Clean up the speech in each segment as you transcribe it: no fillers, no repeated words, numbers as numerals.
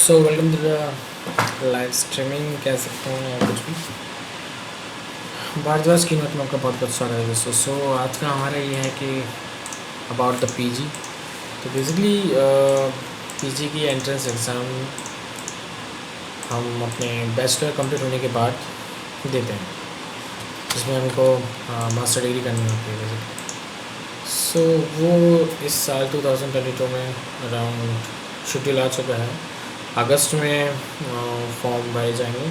So welcome to the live streaming कह सकते हैं या कुछ भी। भारद्वाज की नोट में आपका बहुत बहुत स्वागत है दोस्तों। आज का हमारा ये है कि अबाउट द पीजी। तो बेसिकली पीजी की एंट्रेंस एग्ज़ाम हम अपने बैचलर कंप्लीट होने के बाद देते हैं, जिसमें हमको मास्टर डिग्री करनी होती है बेसिकली। वो इस साल 2022 में अराउंड शेड्यूल आ चुका है। अगस्त में फॉर्म भरे जाएंगे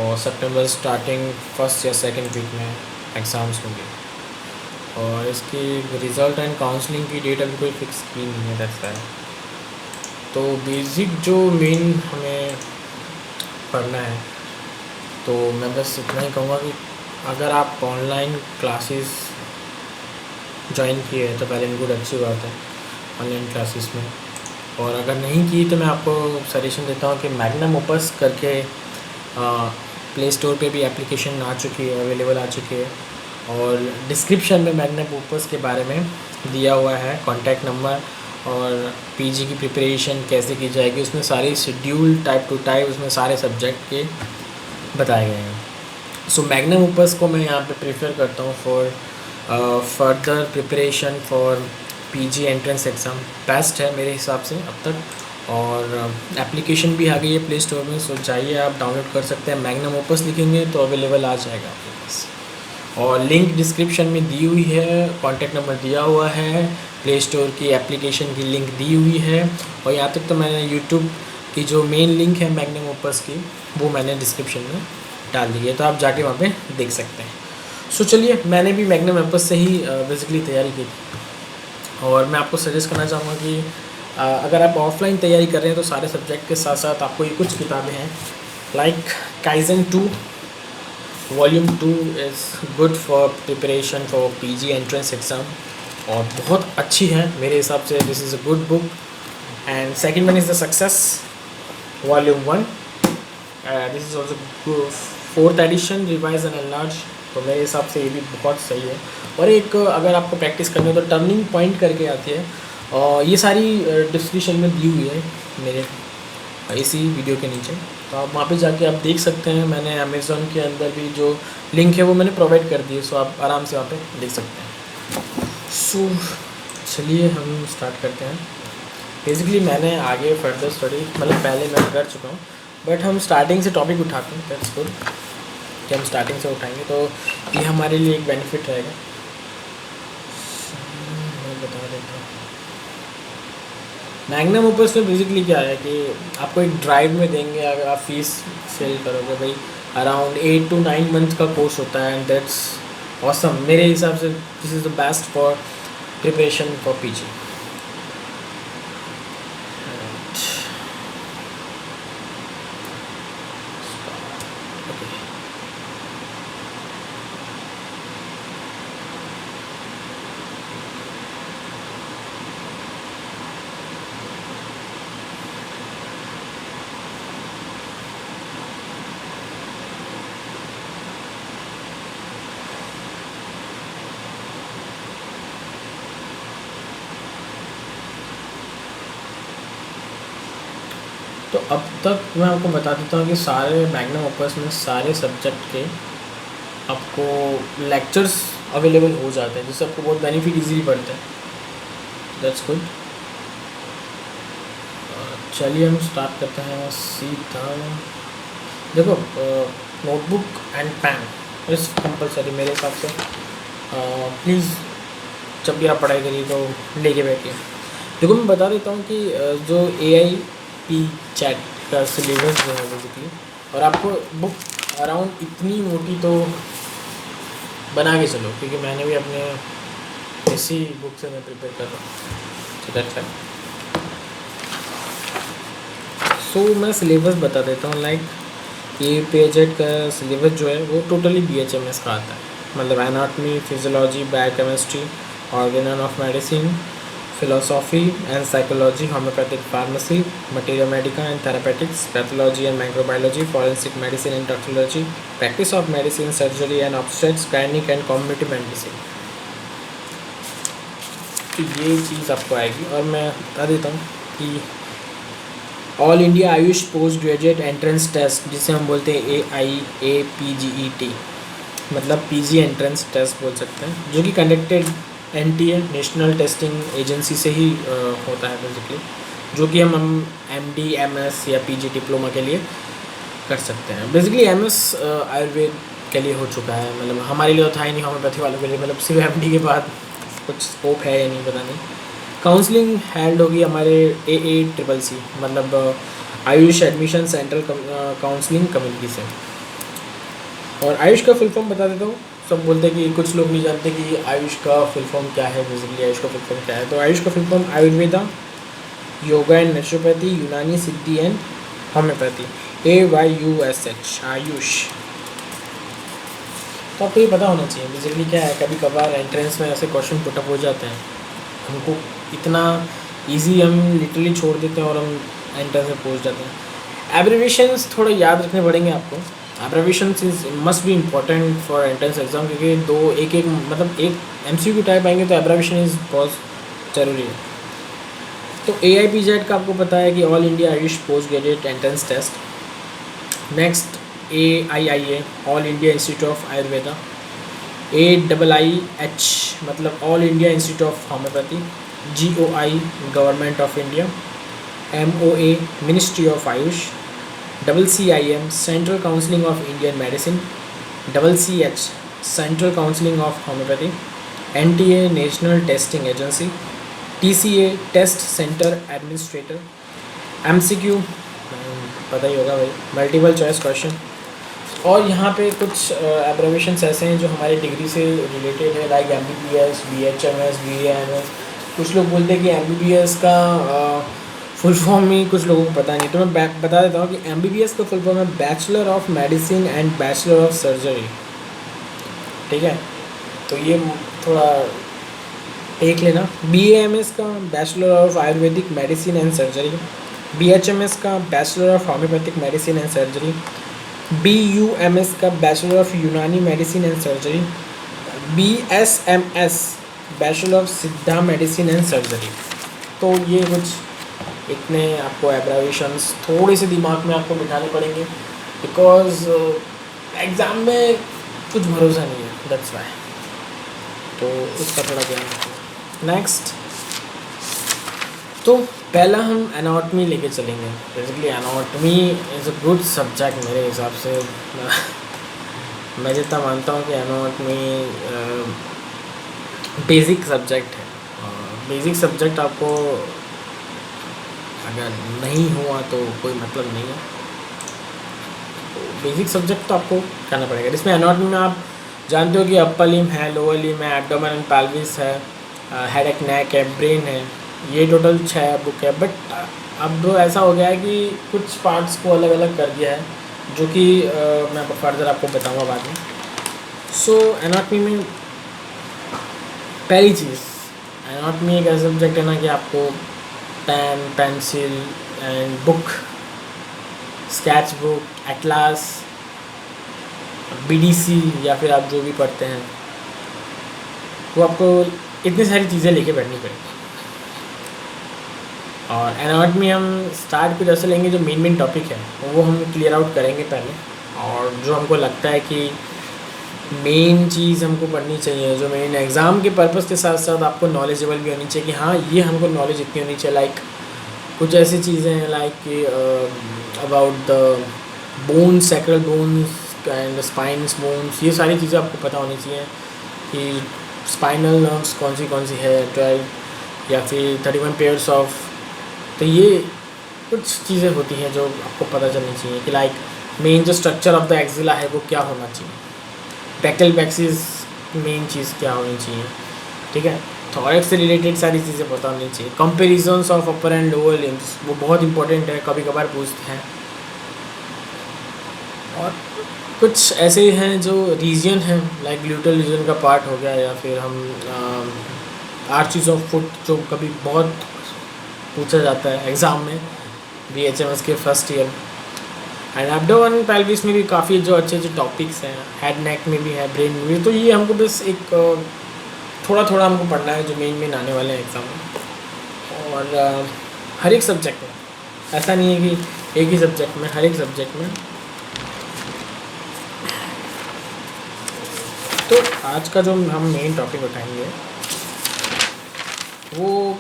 और सितंबर स्टार्टिंग फर्स्ट या सेकंड वीक में एग्ज़ाम्स होंगे। और इसकी रिज़ल्ट एंड काउंसलिंग की डेट अभी कोई फिक्स की नहीं है, दैट्स व्हाई। तो बेसिक जो मेन हमें पढ़ना है, तो मैं बस इतना ही कहूँगा कि अगर आप ऑनलाइन क्लासेस ज्वाइन किए हैं तो वेल एंड गुड, अच्छी बात है ऑनलाइन क्लासेस में। और अगर नहीं की तो मैं आपको सजेशन देता हूँ कि मैग्नम ओपस करके प्ले स्टोर पे भी एप्लीकेशन आ चुकी है, अवेलेबल आ चुकी है। और डिस्क्रिप्शन में मैग्नम ओपस के बारे में दिया हुआ है कॉन्टैक्ट नंबर और पीजी की प्रिपरेशन कैसे की जाएगी, उसमें सारी शेड्यूल टाइप टू टाइप उसमें सारे सब्जेक्ट के बताए गए हैं। सो मैग्नम ओपस को मैं यहाँ पे प्रेफर करता हूँ for further preparation for PG entrance exam. Best है मेरे हिसाब से अब तक। और एप्लीकेशन भी आ गई है प्ले स्टोर में, सो जाइए आप डाउनलोड कर सकते हैं। मैग्नम ओपस लिखेंगे तो अवेलेबल आ जाएगा आपके पास। और लिंक डिस्क्रिप्शन में दी हुई है, कॉन्टैक्ट नंबर दिया हुआ है, प्ले स्टोर की एप्लीकेशन की लिंक दी हुई है। और यहाँ तक तो मैंने यूट्यूब की जो मेन लिंक है मैग्नम ओपस की, वो मैंने डिस्क्रिप्शन में डाल दी है, तो आप जाके वहाँ पे देख सकते हैं। सो चलिए, मैंने भी मैग्नम ओपस से ही बेसिकली तैयारी की थी। और मैं आपको सजेस्ट करना चाहूँगा कि अगर आप ऑफलाइन तैयारी कर रहे हैं तो सारे सब्जेक्ट के साथ साथ आपको ये कुछ किताबें हैं, like Kaizen 2 volume 2 is good for preparation for PG entrance exam, और बहुत अच्छी है मेरे हिसाब से। This is a good book. And second one is the success volume 1, this is also 4th edition revise and enlarge. तो मेरे हिसाब से ये भी बहुत सही है। और एक अगर आपको प्रैक्टिस करनी हो तो टर्निंग पॉइंट करके आती है, और ये सारी डिस्क्रिप्शन में दी हुई है मेरे इसी वीडियो के नीचे, तो आप वहाँ पे जाके आप देख सकते हैं। मैंने अमेज़ॉन के अंदर भी जो लिंक है वो मैंने प्रोवाइड कर दी है, सो आप आराम से वहाँ पे देख सकते हैं। सो चलिए हम स्टार्ट करते हैं। बेसिकली मैंने आगे फर्दर स्टडी मतलब पहले मैं कर चुका हूँ, बट हम स्टार्टिंग से टॉपिक उठाते हैं। दैट्स गुड कि हम स्टार्टिंग से उठाएंगे, तो ये हमारे लिए एक बेनिफिट रहेगा। मैं बता देता हूँ मैग्नम ओपस में बेसिकली क्या है कि आपको एक ड्राइव में देंगे, अगर आप फीस फिल करोगे भाई अराउंड 8 to 9 मंथ का कोर्स होता है। एंड दैट्स ऑसम मेरे हिसाब से। This is the best for preparation for PG. तो अब तक मैं आपको बता देता हूँ कि सारे मैग्नम ओपस में सारे सब्जेक्ट के आपको लेक्चर्स अवेलेबल हो जाते हैं, जिससे आपको बहुत बेनिफिट इजीली पड़ता है। That's good. चलिए हम स्टार्ट करते हैं सीधा। देखो, notebook and pen is compulsory मेरे हिसाब से। प्लीज़ जब भी आप पढ़ाई करिए तो लेके बैठिए। देखो, मैं बता देता हूँ कि जो AIP चैट का सिलेबस जो है बेसिकली, और आपको बुक अराउंड इतनी मोटी तो बना के चलो, क्योंकि मैंने भी अपने इसी बुक से मैं प्रिपेयर कर रहा हूँ। तो दैट्स फाइन। सो मैं सिलेबस बता देता हूँ। लाइक AIP का सिलेबस जो है वो टोटली BHMS का आता है, मतलब anatomy, physiology, biochemistry, Organon of medicine, philosophy and psychology, homeopathic pharmacy, materia medica and therapeutics, pathology and microbiology, forensic medicine and toxicology, practice of medicine, surgery and obstetrics, gynec and community medicine। तो ये चीज़ आपको आएगी। और मैं बता देता हूँ कि all India Ayush post graduate entrance test, जिसे हम बोलते हैं AIAPGET, मतलब PG एंट्रेंस टेस्ट बोल सकते हैं, जो कि conducted NTA national testing agency से ही होता है बेसिकली, जो कि हम MD MS या PG डिप्लोमा के लिए कर सकते हैं। बेसिकली MS आयुर्वेद के लिए हो चुका है, मतलब हमारे लिए तो था ही नहीं, होम्योपैथी वालों के लिए, मतलब सिर्फ MD के बाद कुछ स्कोप है या नहीं पता नहीं। काउंसलिंग हेल्ड होगी हमारे AACCC, मतलब Ayush admission central counselling committee से। और आयुष का फुल फॉर्म बता देता हूँ। सब बोलते हैं कि कुछ लोग नहीं जानते कि आयुष का फुल फॉर्म क्या है, बेसिकली आयुष का फुल फॉर्म क्या है। तो आयुष का full form Ayurveda, yoga and naturopathy, यूनानी सिद्धि एंड होम्योपैथी, AYUSH, आयुष। तो आपको ये पता होना चाहिए बेसिकली क्या है। कभी कभार एंट्रेंस में ऐसे क्वेश्चन पुटअप हो जाते हैं, हमको इतना इजी हम लिटरली छोड़ देते हैं और हम एंट्रेंस में पहुंच जाते हैं। एब्रिविएशंस थोड़ा याद रखने पड़ेंगे आपको। Abbreviations is must be important for entrance exam, क्योंकि एक मतलब एक MCQ टाइप आएंगे तो एब्रिविएशन इज़ बहुत ज़रूरी है। तो AIPZ का आपको पता है कि all India Ayush post graduate entrance test. Next AIIA, all India institute of Ayurveda. AIIH मतलब all India institute of homoeopathy. GOI government of India. MOA ministry of Ayush. CCIM central counselling of Indian medicine. CCH central counselling of homoeopathy. NTA national testing agency. TCA test centre administrator. MCQ पता ही होगा भाई, multiple choice question. और यहाँ पे कुछ abbreviations ऐसे हैं जो हमारी डिग्री से रिलेटेड है, लाइक MBBS, BHMS, BAMS। कुछ लोग बोलते हैं कि MBBS का फुल फॉर्म ही कुछ लोगों को पता नहीं, तो मैं बता देता हूँ कि MBBS का फुल फॉर्म है bachelor of medicine and bachelor of surgery. ठीक है, तो ये थोड़ा देख लेना। BAMS का bachelor of Ayurvedic medicine and surgery. BHMS का bachelor of homeopathic medicine and surgery. BUMS का बैचलर ऑफ यूनानी medicine and surgery. BSMS bachelor of सिद्धा मेडिसिन एंड सर्जरी। तो ये कुछ इतने आपको एब्रिविएशंस थोड़े से दिमाग में आपको बिठाने पड़ेंगे, बिकॉज एग्ज़ाम में कुछ भरोसा नहीं है, दैट्स वाई। तो उसका थोड़ा ध्यान रखिए। नेक्स्ट, तो पहला हम एनाटॉमी लेके चलेंगे। Basically anatomy is a good subject मेरे हिसाब से। मैं जितना मानता हूँ कि एनाटॉमी बेसिक सब्जेक्ट है। बेसिक सब्जेक्ट आपको अगर नहीं हुआ तो कोई मतलब नहीं है, तो बेसिक सब्जेक्ट तो आपको करना पड़ेगा। इसमें एनाटॉमी में आप जानते हो कि अपर लिम्ब है, लोअर लिम्ब है, एब्डोमेन एंड पेल्विस है, हेड एंड नेक है, ब्रेन है। ये टोटल 6 बुक है। बट अब ऐसा हो गया है कि कुछ पार्ट्स को अलग अलग कर दिया है, जो कि मैं फर्दर आपको बताऊंगा बाद में। सो एनाटॉमी में पहली चीज़, एनाटॉमी एक ऐसा सब्जेक्ट है ना कि आपको pen, pencil and book, sketch book, atlas, BDC या फिर आप जो भी पढ़ते हैं, वो आपको इतनी सारी चीज़ें लेके बैठनी पड़ेगी। और एनाटॉमी हम स्टार्ट कुछ ऐसे लेंगे जो मेन टॉपिक है वो हम क्लियर आउट करेंगे पहले, और जो हमको लगता है कि मेन चीज़ हमको पढ़नी चाहिए, जो मेन एग्ज़ाम के पर्पज़ के साथ साथ आपको नॉलेजेबल भी होनी चाहिए कि हाँ ये हमको नॉलेज इतनी होनी चाहिए। लाइक कुछ ऐसी चीज़ें हैं लाइक कि about the bones, sacral bones and spinous bones, ये सारी चीज़ें आपको पता होनी चाहिए कि स्पाइनल नर्व्स कौन सी है, 12 या फिर 31 पेयर्स ऑफ। तो ये कुछ चीज़ें होती हैं जो आपको पता चलनी चाहिए कि लाइक मेन जो स्ट्रक्चर ऑफ द एक्सिला है वो क्या होना चाहिए, पैक्टल पैक्सिस मेन चीज़ क्या होनी चाहिए। ठीक है, थॉरैक्स से रिलेटेड सारी चीज़ें पता होनी चाहिए। Comparisons of upper and lower limbs वो बहुत इंपॉर्टेंट है, कभी कभार पूछते हैं। और कुछ ऐसे हैं जो रीजन हैं लाइक ग्लूटल रीजन का पार्ट हो गया, या फिर हम आर्चिस ऑफ फुट जो कभी बहुत पूछा जाता है एग्ज़ाम में, BHMS के first year. And abdomen pelvis में भी काफ़ी जो अच्छे टॉपिक्स हैं, हेड नेक में भी है, ब्रेन में भी। तो ये हमको बस एक थोड़ा थोड़ा हमको पढ़ना है जो मेन आने वाले हैं एग्ज़ाम में। और हर एक सब्जेक्ट में ऐसा नहीं है कि एक ही सब्जेक्ट में, हर एक सब्जेक्ट में। तो आज का जो हम मेन टॉपिक उठाएंगे वो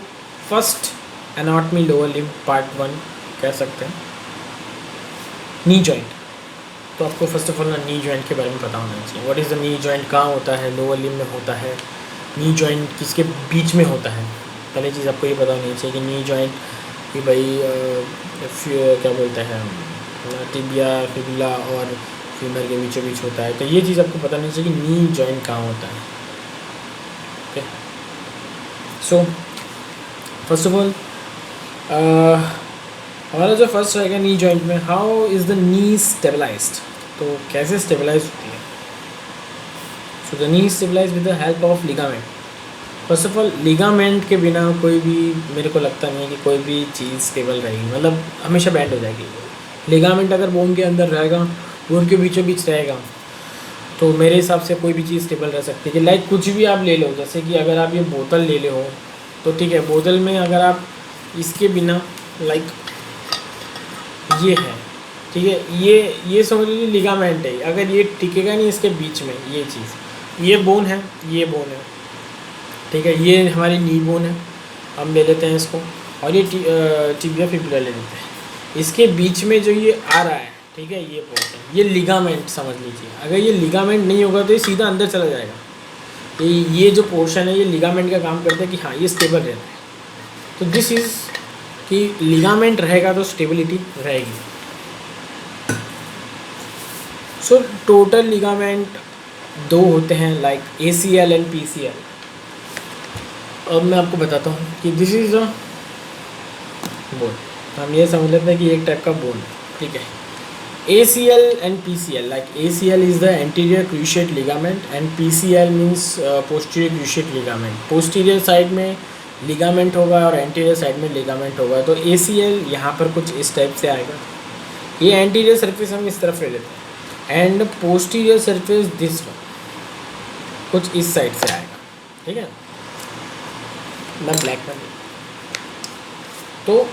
first anatomy lower limb part 1 कह सकते हैं, नी जॉइंट। तो आपको फर्स्ट ऑफ ऑल ना नी जॉइंट के बारे में पता होना चाहिए। What is the knee joint, कहाँ होता है, लोअर लिम्ब में होता है, नी जॉइंट किसके बीच में होता है। पहली चीज़ आपको ये पता होनी चाहिए कि नी जॉइंट कि भाई क्या बोलते हैं, टिबिया फिबुला और फीमर के बीचों बीच होता है। तो ये चीज़ आपको पता होनी चाहिए कि नी जॉइंट कहाँ होता है। Okay, so first of all हमारा जो फर्स्ट रहेगा नी जॉइंट में, how is the knee stabilised. तो कैसे स्टेबलाइज होती है। So the knee stabilise with the help of ligament. First of all ligament के बिना कोई भी, मेरे को लगता नहीं है कि कोई भी चीज़ स्टेबल रहेगी, मतलब हमेशा बैंड हो जाएगी। लिगामेंट अगर बोन के अंदर रहेगा, बोन के बीचों बीच रहेगा, तो मेरे हिसाब से कोई भी चीज़ स्टेबल रह सकती है। कि लाइक कुछ भी आप ले लो, जैसे कि अगर आप ये बोतल ले ले हो तो ठीक है, बोतल में अगर आप इसके बिना, लाइक ये है, ठीक है, ये समझ लीजिए लिगामेंट है। अगर ये टिकेगा नहीं इसके बीच में, ये चीज़, ये बोन है, ये बोन है, ठीक है, ये हमारी नी बोन है, हम ले लेते हैं इसको, और ये टिबिया फिबुला ले लेते हैं। इसके बीच में जो ये आ रहा है, ठीक है, ये बोलते हैं, ये लिगामेंट समझ लीजिए। अगर ये लिगामेंट नहीं होगा तो ये सीधा अंदर चला जाएगा। ये जो पोर्शन है ये लिगामेंट का काम करता है कि हाँ ये स्टेबल रहता है। तो दिस इज़ कि लिगामेंट रहेगा तो स्टेबिलिटी रहेगी। सो टोटल लिगामेंट 2 होते हैं, लाइक ACL एंड PCL। अब मैं आपको बताता हूँ कि दिस इज़ अ बोन। हम ये समझ लेते हैं कि एक टाइप का बोन है, ठीक है। ACL and PCL, like ACL is the anterior cruciate ligament and PCL means posterior cruciate ligament. Posterior side में लिगामेंट होगा और एंटीरियर साइड में लिगामेंट होगा। तो ACL यहाँ पर कुछ इस टाइप से आएगा, ये एंटीरियर सरफेस हम इस तरफ ले लेते हैं, and posterior surface this one कुछ इस साइड से आएगा, ठीक है। मैं ब्लैक में, तो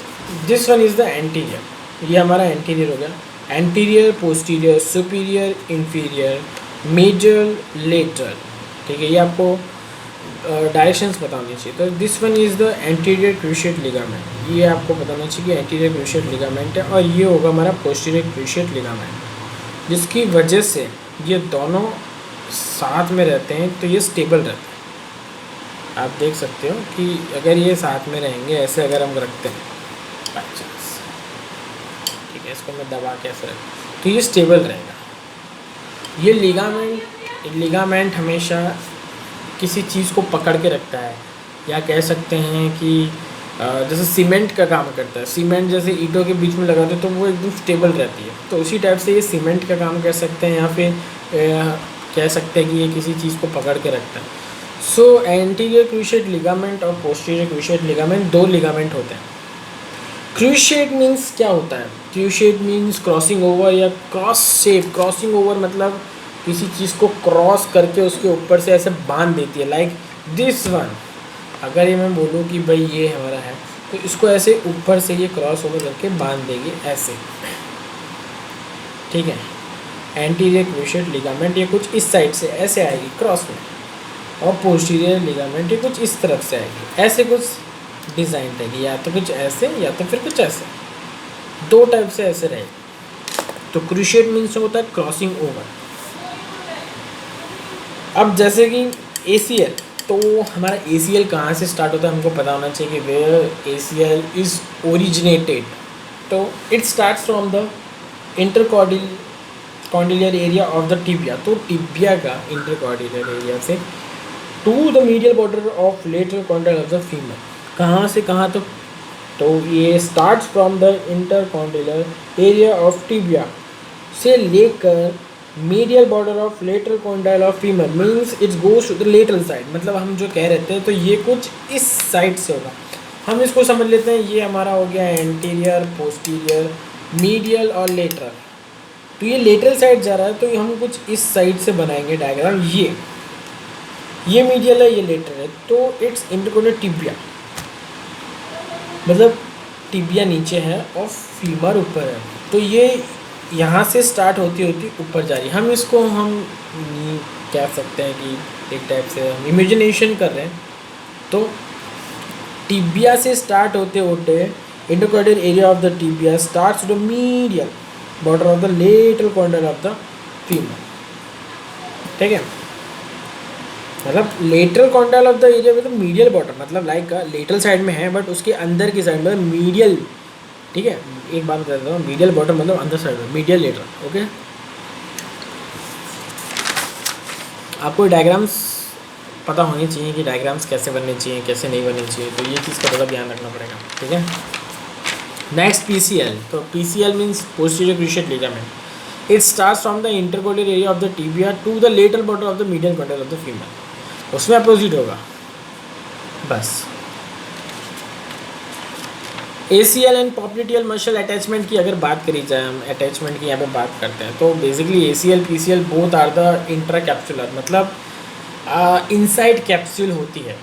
this one is the anterior, ये हमारा एंटीरियर हो गया। Anterior, posterior, superior, inferior, major, lateral, ठीक है, ये आपको डायरेक्शंस पता होनी चाहिए। तो this one is the anterior cruciate ligament, ये आपको पता होना चाहिए कि एंटीरियर क्रूशिएट लिगामेंट है, और ये होगा हमारा पोस्टीरियर क्रूशिएट लिगामेंट, जिसकी वजह से ये दोनों साथ में रहते हैं तो ये स्टेबल रहते हैं। आप देख सकते हो कि अगर ये साथ में रहेंगे, ऐसे अगर हम रखते हैं, अच्छा ठीक है, इसको मैं दबा के ऐसे रख, तो ये स्टेबल रहेगा। ये लिगामेंट हमेशा किसी चीज़ को पकड़ के रखता है, या कह सकते हैं कि जैसे सीमेंट का काम करता है। सीमेंट जैसे ईंटों के बीच में लगाते हैं तो वो एकदम स्टेबल रहती है, तो उसी टाइप से ये सीमेंट का काम कर सकते हैं, या फिर कह सकते हैं कि ये किसी चीज़ को पकड़ के रखता है। सो एंटीरियर क्रूशिएट लिगामेंट और पोस्टीरियर क्रूशिएट लिगामेंट 2 लिगामेंट होते हैं। क्रूशिएट मीन्स क्या होता है, क्रूशिएट मीन्स क्रॉसिंग ओवर या क्रॉस शेप। क्रॉसिंग ओवर मतलब किसी चीज़ को क्रॉस करके उसके ऊपर से ऐसे बांध देती है, लाइक दिस वन। अगर ये मैं बोलूँ कि भाई ये हमारा है, तो इसको ऐसे ऊपर से ये क्रॉस ओवर करके बांध देगी ऐसे, ठीक है। एंटीरियर क्रूशिएट लिगामेंट ये कुछ इस साइड से ऐसे आएगी क्रॉस में, और पोस्टीरियर लिगामेंट ये कुछ इस तरफ से आएगी, ऐसे कुछ डिज़ाइन रहेगी, या तो कुछ ऐसे या तो फिर कुछ ऐसे, 2 टाइप से ऐसे रहेगी। तो क्रूशिएट मीन्स होता है क्रॉसिंग ओवर। अब जैसे कि ACL, तो हमारा ACL कहाँ से स्टार्ट होता है हमको पता होना चाहिए कि वेयर ACL इज़ ओरिजिनेटेड। तो it starts from the intercondylar area of the tibia. तो टिबिया का इंटरकॉर्डिलर एरिया से to the medial border of lateral condyle of the femur. कहाँ से कहाँ तक? तो ये starts from the intercondylar area of tibia से लेकर medial border of lateral condyle of femur, means it's goes to the lateral side. मतलब हम जो कह रहे थे तो ये कुछ इस साइड से होगा। हम इसको समझ लेते हैं, ये हमारा हो गया एंटीरियर, पोस्टीरियर, मीडियल और लेटरल। तो ये लेटरल साइड जा रहा है, तो हम कुछ इस साइड से बनाएंगे डायग्राम। ये मीडियल है, ये लेटरल है, तो इट्स इंटरकॉर्डिलर टिबिया। मतलब टिबिया नीचे है और फीमर ऊपर है। तो ये यहाँ से स्टार्ट होती होती ऊपर जा रही है। हम इसको हम कह सकते हैं कि एक टाइप से हम इमेजिनेशन कर रहे हैं। तो टिबिया से स्टार्ट होते होते intercondylar area of the tibia starts to the medial border of the lateral corner of the femur. ठीक है, मतलब lateral corner of the area मतलब मीडियल बॉर्डर, मतलब लाइक लेटरल साइड में है बट उसके अंदर की साइड में मीडियल। ठीक है, एक बात बता देता हूँ, मीडियल बॉर्डर मतलब अंदर साइड में, मीडियल लेटरल। ओके, आपको डायग्राम्स पता होनी चाहिए कि डायग्राम्स कैसे बनने चाहिए, कैसे नहीं बनने चाहिए, तो ये चीज़ का थोड़ा ध्यान रखना पड़ेगा। ठीक है, नेक्स्ट PCL। तो PCL means posterior cruciate ligament. It starts from the intercondylar area of the tibia to the lateral border of the medial corner of the femur. उसमें अपोजिट होगा बस। ACL and popliteal muscle attachment की अगर बात करी जाए, हम attachment की यहाँ पे बात करते हैं, तो basically ACL PCL both are the intra capsular, मतलब इनसाइड कैप्सूल होती है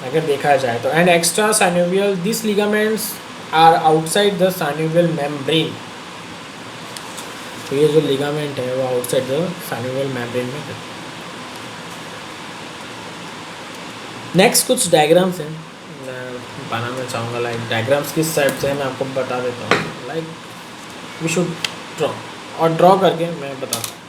अगर देखा जाए तो। And extra synovial, this ligaments are outside the synovial membrane. तो ये जो लिगामेंट है वो आउटसाइड द साइनोवियल मेम्ब्रेन में है। नेक्स्ट कुछ डायग्राम्स हैं मैं बनाना चाहूँगा, लाइक डायग्राम्स किस साइड से है मैं आपको बता देता हूँ। लाइक वी शुड ड्रॉ, और ड्रॉ करके मैं बताता हूँ।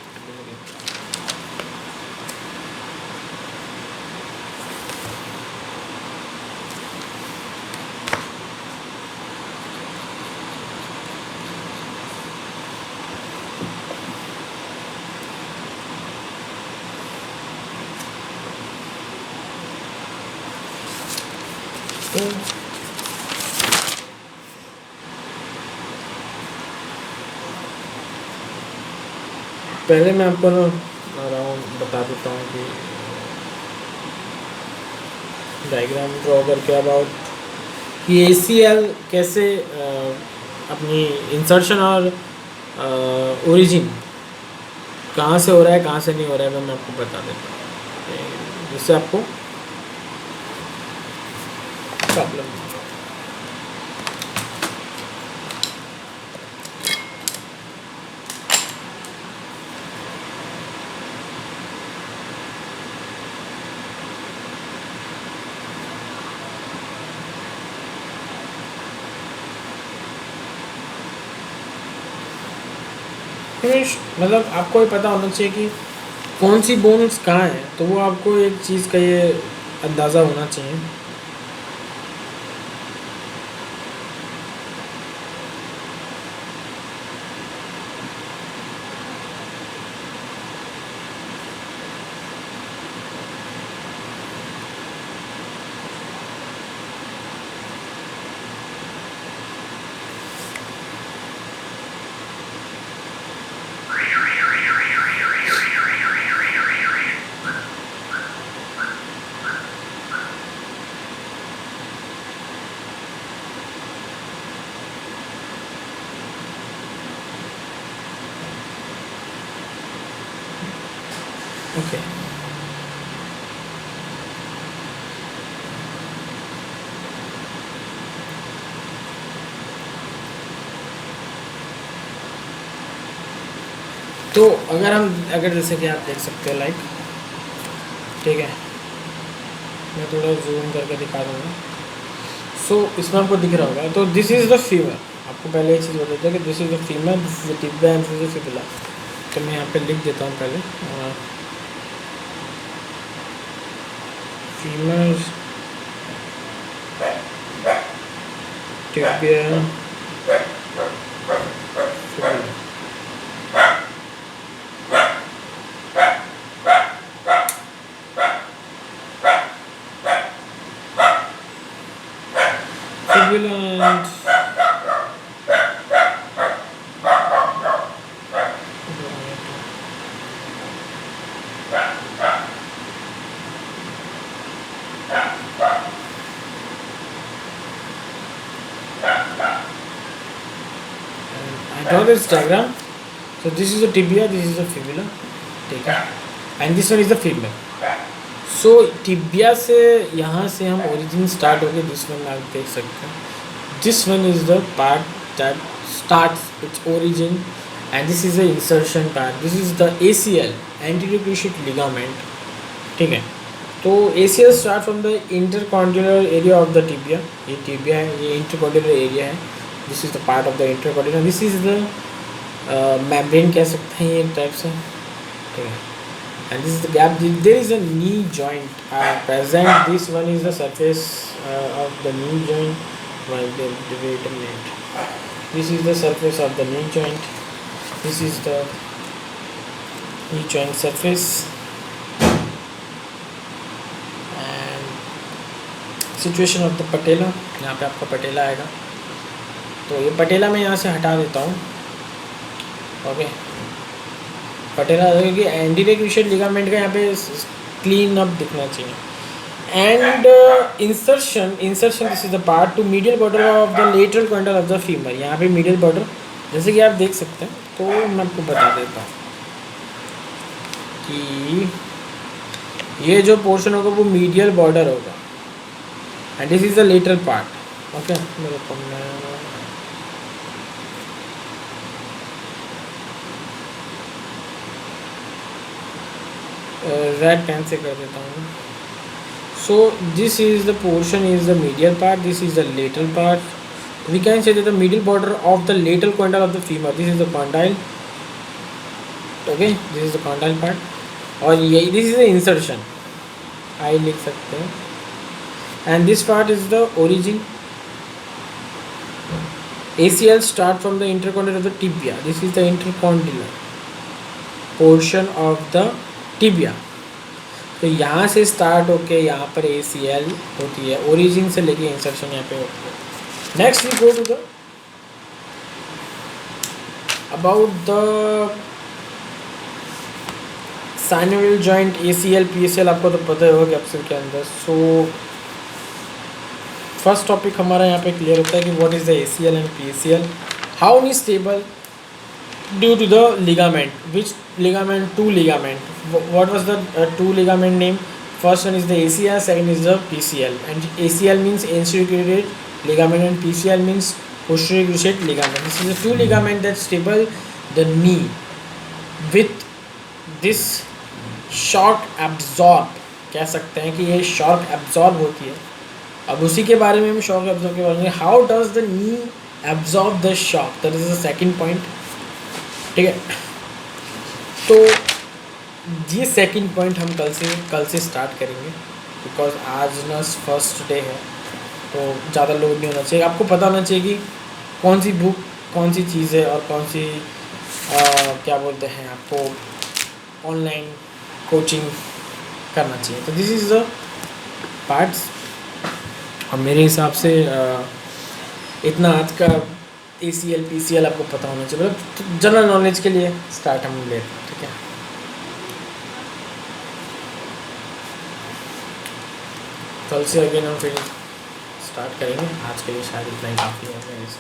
पहले मैं आपको ना अराउंड बता देता हूँ कि डायग्राम ड्रॉ करके अबाउट कि ACL कैसे अपनी इंसर्शन और ओरिजिन कहाँ से हो रहा है कहाँ से नहीं हो रहा है मैं आपको बता देता हूँ, जिससे आपको प्रॉब्लम। मतलब आपको ये पता होना चाहिए कि कौन सी बोन्स कहाँ हैं, तो वो आपको एक चीज़ का ये अंदाज़ा होना चाहिए। ओके, तो अगर जैसे कि आप देख सकते हो लाइक, ठीक है मैं थोड़ा जूम करके दिखा दूँगा। सो इसमें आपको दिख रहा होगा, तो दिस इज़ द फीमर। आपको पहले एक चीज़ बता दें कि this is the femur, this is the tibia and this is the fibula. तो मैं यहाँ पे लिख देता हूँ पहले femur, tibia, fibula. Fibula and I draw this diagram. So this is the tibia, this is the fibula, ठीक है, and this one is the femur. So tibia से यहाँ से हम ओरिजिन स्टार्ट हो गए, दिस वन आप देख सकते हैं। this one is the part that starts its origin, and this is the insertion part. This is the ACL, anterior cruciate ligament. ठीक है, तो ACL start from the intercondylar area of the tibia. ये tibia है, ये intercondylar area है. This is the part of the intercondylar. This is the membrane कह सकते हैं एक टाइप से. ठीक है, and this is the gap. There is a knee joint present. This one is the surface of the knee joint. Wait a minute. This is the surface of the knee joint. This is the knee joint surface. Situation of the patella. यहाँ पे आपका पटेला आएगा, तो ये पटेला मैं यहाँ से हटा देता हूँ. ओके, पटेला क्योंकि एंटीरियर क्रूशियल लिगामेंट का यहाँ पे क्लीन अप दिखना चाहिए. And insertion this is the part two medial border of the lateral quantal of the femur. यहाँ पे मीडियल बॉर्डर जैसे कि आप देख सकते हैं, तो मैं आपको बता देता हूँ कि ये जो पोर्शन होगा वो मीडियल बॉर्डर होगा, and this is the lateral part. Okay, मेरे को मैं रेड पेन से कर देता हूँ. So this is the portion is the medial part. This is the lateral part. We can say that the middle border of the lateral condyle of the femur. This is the condyle. Okay, this is the condyle part. और ये this is the insertion. I लिख सकते हैं. And this part is the origin. ACL start from the intercondylar of the tibia. This is the intercondylar portion of the tibia. तो यहाँ से start होके यहाँ पर ACL होती है. ओरिजिन से लेके इंसर्शन यहाँ पे होती है. Next we go to the about the synovial joint ACL PCL. आपको तो पता ही होगा कैप्सूल के अंदर. सो फर्स्ट टॉपिक हमारा यहाँ पे क्लियर होता है कि what is the ACL and PCL. How knee stable due to the ligament. Which ligament? Two ligament. What was the two ligament name? First one is the ACL, second is the PCL. And ACL means anterior cruciate ligament and PCL means posterior cruciate ligament. This is the two ligament that stable the knee with this shock absorb. कह सकते हैं कि ये shock absorb होती है. अब उसी के बारे में हम shock absorb के बारे में, how does the knee absorb the shock? That is the second point. ठीक है, तो ये सेकंड पॉइंट हम कल से स्टार्ट करेंगे, बिकॉज आज ना फर्स्ट डे है, तो ज़्यादा लोड नहीं होना चाहिए. आपको पता होना चाहिए कि कौन सी बुक कौन सी चीज़ है और कौन सी क्या बोलते हैं, आपको ऑनलाइन कोचिंग करना चाहिए. तो दिस इज़ द पार्ट्स. और मेरे हिसाब से इतना आज का ACL PCL आपको पता होना चाहिए, मतलब जनरल नॉलेज के लिए स्टार्ट हम लेते हैं. ठीक है, कल से अगेन हम फिर स्टार्ट करेंगे. आज के लिए शायद इतना ही काफ़ी है मेरे से.